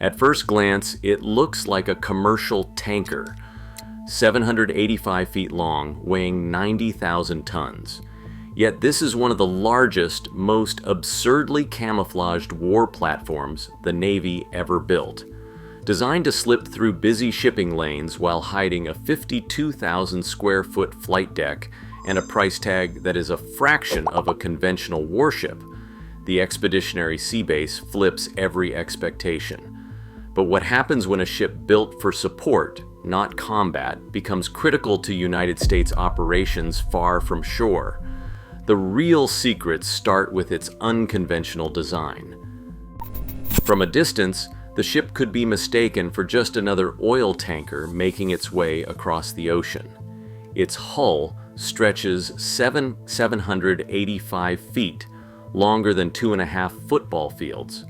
At first glance, it looks like a commercial tanker, 785 feet long, weighing 90,000 tons. Yet this is one of the largest, most absurdly camouflaged war platforms the Navy ever built. Designed to slip through busy shipping lanes while hiding a 52,000 square foot flight deck and a price tag that is a fraction of a conventional warship, the Expeditionary Sea Base flips every expectation. But what happens when a ship built for support, not combat, becomes critical to United States operations far from shore? The real secrets start with its unconventional design. From a distance, the ship could be mistaken for just another oil tanker making its way across the ocean. Its hull stretches 785 feet, longer than 2.5 football fields,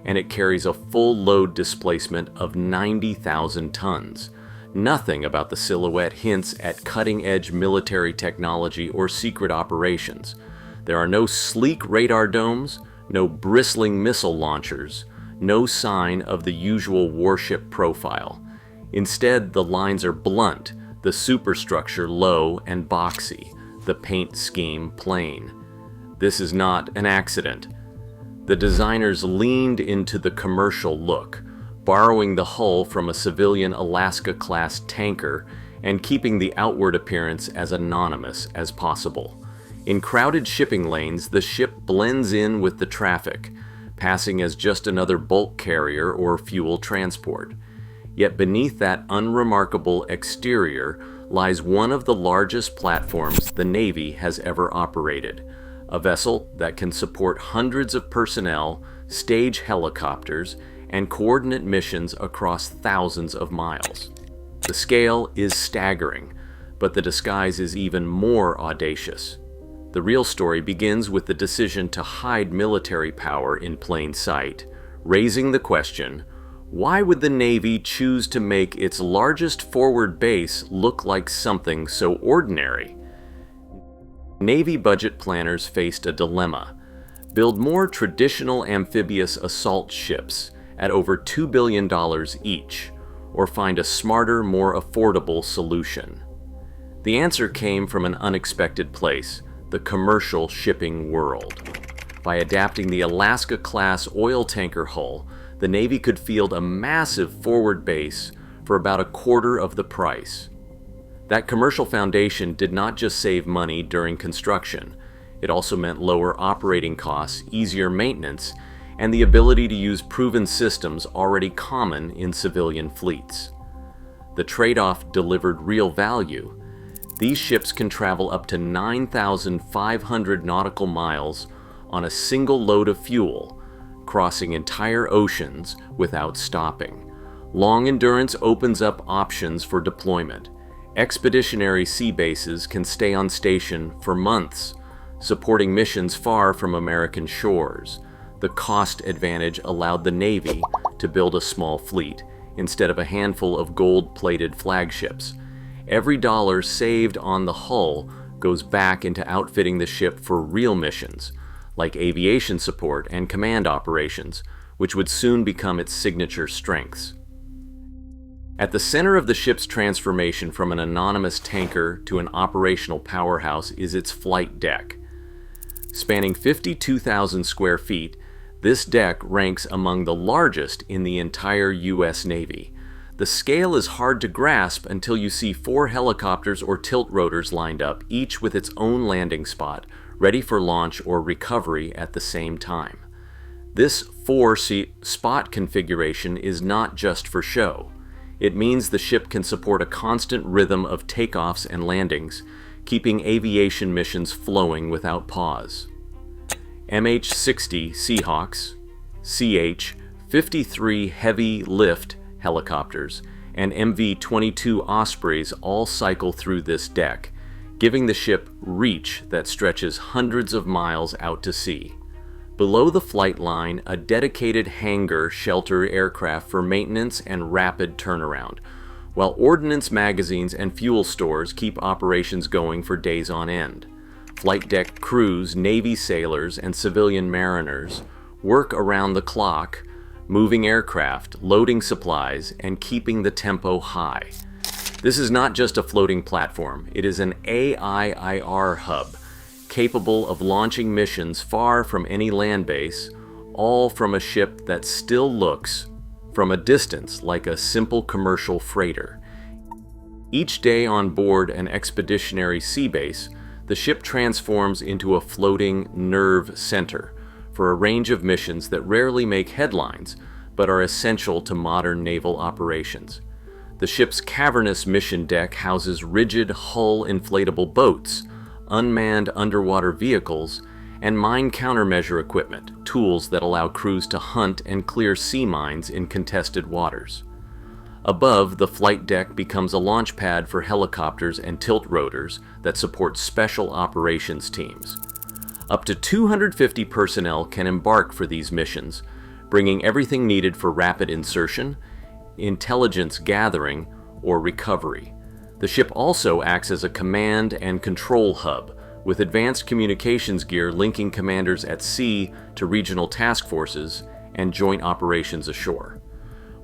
and it carries a full load displacement of 90,000 tons. Nothing about the silhouette hints at cutting-edge military technology or secret operations. There are no sleek radar domes, no bristling missile launchers, no sign of the usual warship profile. Instead, the lines are blunt, the superstructure low and boxy, the paint scheme plain. This is not an accident. The designers leaned into the commercial look, borrowing the hull from a civilian Alaska-class tanker and keeping the outward appearance as anonymous as possible. In crowded shipping lanes, the ship blends in with the traffic, passing as just another bulk carrier or fuel transport. Yet beneath that unremarkable exterior lies one of the largest platforms the Navy has ever operated, a vessel that can support hundreds of personnel, stage helicopters, and coordinate missions across thousands of miles. The scale is staggering, but the disguise is even more audacious. The real story begins with the decision to hide military power in plain sight, raising the question, why would the Navy choose to make its largest forward base look like something so ordinary? Navy budget planners faced a dilemma: build more traditional amphibious assault ships at over $2 billion each, or find a smarter, more affordable solution. The answer came from an unexpected place: the commercial shipping world. By adapting the Alaska-class oil tanker hull, the Navy could field a massive forward base for about a quarter of the price. That commercial foundation did not just save money during construction. It also meant lower operating costs, easier maintenance, and the ability to use proven systems already common in civilian fleets. The trade-off delivered real value. These ships can travel up to 9,500 nautical miles on a single load of fuel, crossing entire oceans without stopping. Long endurance opens up options for deployment. Expeditionary sea bases can stay on station for months, supporting missions far from American shores. The cost advantage allowed the Navy to build a small fleet, instead of a handful of gold-plated flagships. Every dollar saved on the hull goes back into outfitting the ship for real missions, like aviation support and command operations, which would soon become its signature strengths. At the center of the ship's transformation from an anonymous tanker to an operational powerhouse is its flight deck. Spanning 52,000 square feet, this deck ranks among the largest in the entire U.S. Navy. The scale is hard to grasp until you see 4 helicopters or tilt rotors lined up, each with its own landing spot, ready for launch or recovery at the same time. This 4-seat spot configuration is not just for show. It means the ship can support a constant rhythm of takeoffs and landings, keeping aviation missions flowing without pause. MH-60 Seahawks, CH-53 heavy lift helicopters, and MV-22 Ospreys all cycle through this deck, giving the ship reach that stretches hundreds of miles out to sea. Below the flight line, a dedicated hangar shelters aircraft for maintenance and rapid turnaround, while ordnance magazines and fuel stores keep operations going for days on end. Flight deck crews, Navy sailors, and civilian mariners work around the clock, moving aircraft, loading supplies, and keeping the tempo high. This is not just a floating platform, it is an AIIR hub, capable of launching missions far from any land base, all from a ship that still looks, from a distance, like a simple commercial freighter. Each day on board an Expeditionary Sea Base, the ship transforms into a floating nerve center for a range of missions that rarely make headlines, but are essential to modern naval operations. The ship's cavernous mission deck houses rigid hull inflatable boats, unmanned underwater vehicles, and mine countermeasure equipment, tools that allow crews to hunt and clear sea mines in contested waters. Above, the flight deck becomes a launch pad for helicopters and tilt rotors that support special operations teams. Up to 250 personnel can embark for these missions, bringing everything needed for rapid insertion, intelligence gathering, or recovery. The ship also acts as a command and control hub, with advanced communications gear linking commanders at sea to regional task forces and joint operations ashore.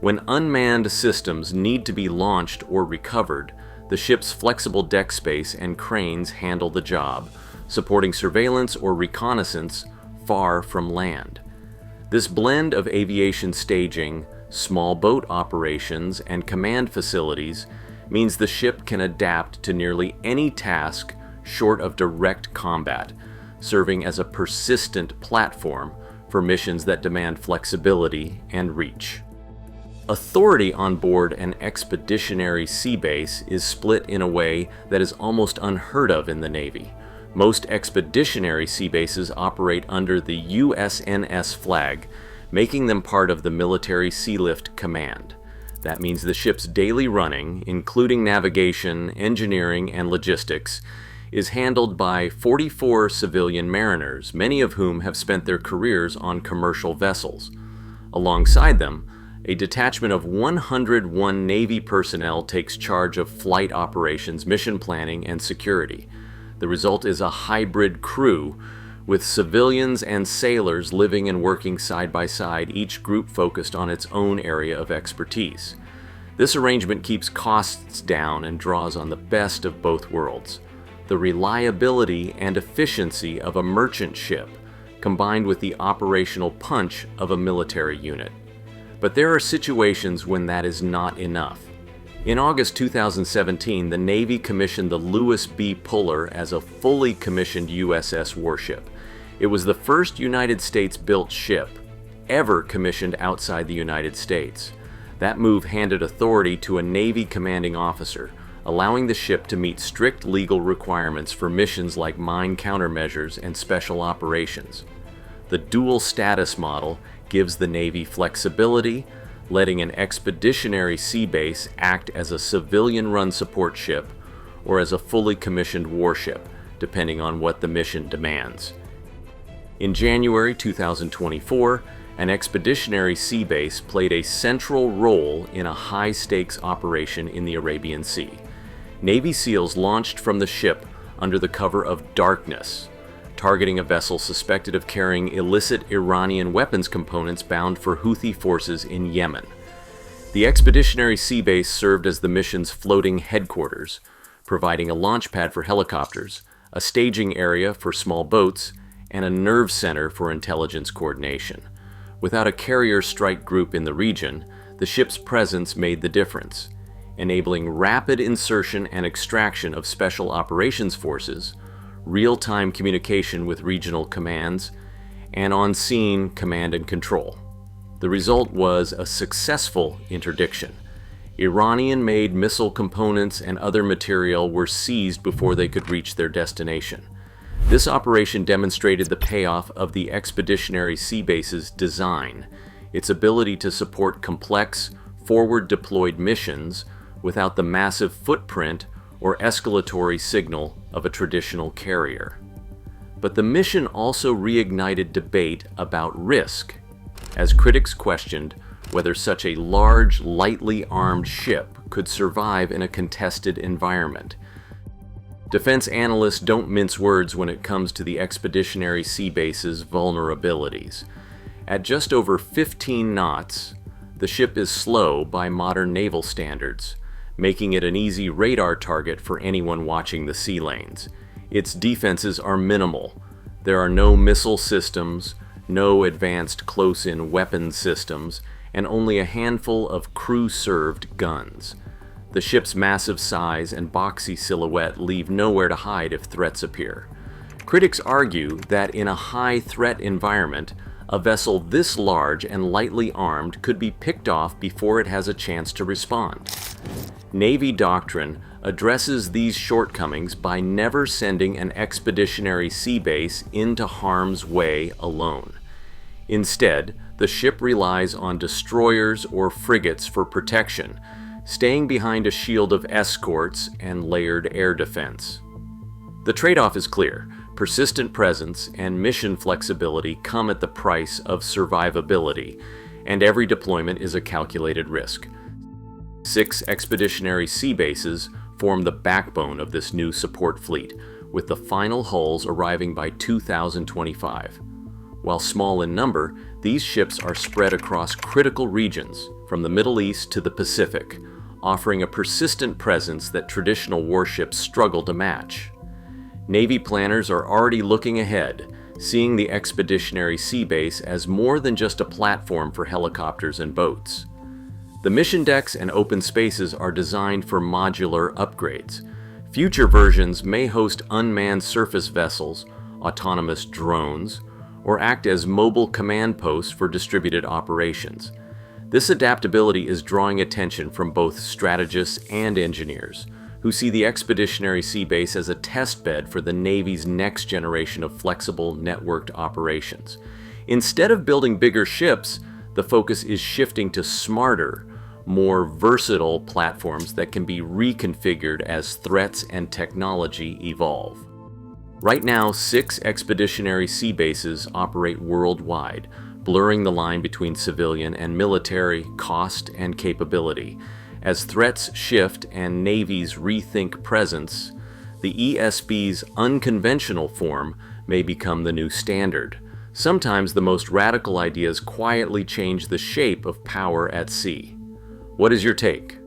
When unmanned systems need to be launched or recovered, the ship's flexible deck space and cranes handle the job, supporting surveillance or reconnaissance far from land. This blend of aviation staging, small boat operations, and command facilities means the ship can adapt to nearly any task short of direct combat, serving as a persistent platform for missions that demand flexibility and reach. Authority on board an Expeditionary Sea Base is split in a way that is almost unheard of in the Navy. Most Expeditionary Sea Bases operate under the USNS flag, making them part of the Military Sealift Command. That means the ship's daily running, including navigation, engineering, and logistics, is handled by 44 civilian mariners, many of whom have spent their careers on commercial vessels. Alongside them, a detachment of 101 Navy personnel takes charge of flight operations, mission planning, and security. The result is a hybrid crew, with civilians and sailors living and working side by side, each group focused on its own area of expertise. This arrangement keeps costs down and draws on the best of both worlds: the reliability and efficiency of a merchant ship, combined with the operational punch of a military unit. But there are situations when that is not enough. In August 2017, the Navy commissioned the Lewis B. Puller as a fully commissioned USS warship. It was the first United States-built ship ever commissioned outside the United States. That move handed authority to a Navy commanding officer, allowing the ship to meet strict legal requirements for missions like mine countermeasures and special operations. The dual status model gives the Navy flexibility, letting an Expeditionary Sea Base act as a civilian-run support ship or as a fully commissioned warship, depending on what the mission demands. In January 2024, an Expeditionary Sea Base played a central role in a high-stakes operation in the Arabian Sea. Navy SEALs launched from the ship under the cover of darkness, targeting a vessel suspected of carrying illicit Iranian weapons components bound for Houthi forces in Yemen. The Expeditionary Sea Base served as the mission's floating headquarters, providing a launch pad for helicopters, a staging area for small boats, and a nerve center for intelligence coordination. Without a carrier strike group in the region, the ship's presence made the difference, enabling rapid insertion and extraction of special operations forces, real-time communication with regional commands, and on-scene command and control. The result was a successful interdiction. Iranian-made missile components and other material were seized before they could reach their destination. This operation demonstrated the payoff of the Expeditionary Sea Base's design, its ability to support complex, forward-deployed missions without the massive footprint or escalatory signal of a traditional carrier. But the mission also reignited debate about risk, as critics questioned whether such a large, lightly armed ship could survive in a contested environment. Defense analysts don't mince words when it comes to the Expeditionary Sea Base's vulnerabilities. At just over 15 knots, the ship is slow by modern naval standards, making it an easy radar target for anyone watching the sea lanes. Its defenses are minimal. There are no missile systems, no advanced close-in weapon systems, and only a handful of crew-served guns. The ship's massive size and boxy silhouette leave nowhere to hide if threats appear. Critics argue that in a high-threat environment, a vessel this large and lightly armed could be picked off before it has a chance to respond. Navy doctrine addresses these shortcomings by never sending an expeditionary sea base into harm's way alone. Instead, the ship relies on destroyers or frigates for protection, staying behind a shield of escorts and layered air defense. The trade-off is clear. Persistent presence and mission flexibility come at the price of survivability, and every deployment is a calculated risk. 6 expeditionary sea bases form the backbone of this new support fleet, with the final hulls arriving by 2025. While small in number, these ships are spread across critical regions, from the Middle East to the Pacific, offering a persistent presence that traditional warships struggle to match. Navy planners are already looking ahead, seeing the Expeditionary Sea Base as more than just a platform for helicopters and boats. The mission decks and open spaces are designed for modular upgrades. Future versions may host unmanned surface vessels, autonomous drones, or act as mobile command posts for distributed operations. This adaptability is drawing attention from both strategists and engineers, who see the Expeditionary Sea Base as a test bed for the Navy's next generation of flexible, networked operations. Instead of building bigger ships, the focus is shifting to smarter, more versatile platforms that can be reconfigured as threats and technology evolve. Right now, 6 expeditionary sea bases operate worldwide, blurring the line between civilian and military, cost and capability. As threats shift and navies rethink presence, the ESB's unconventional form may become the new standard. Sometimes the most radical ideas quietly change the shape of power at sea. What is your take?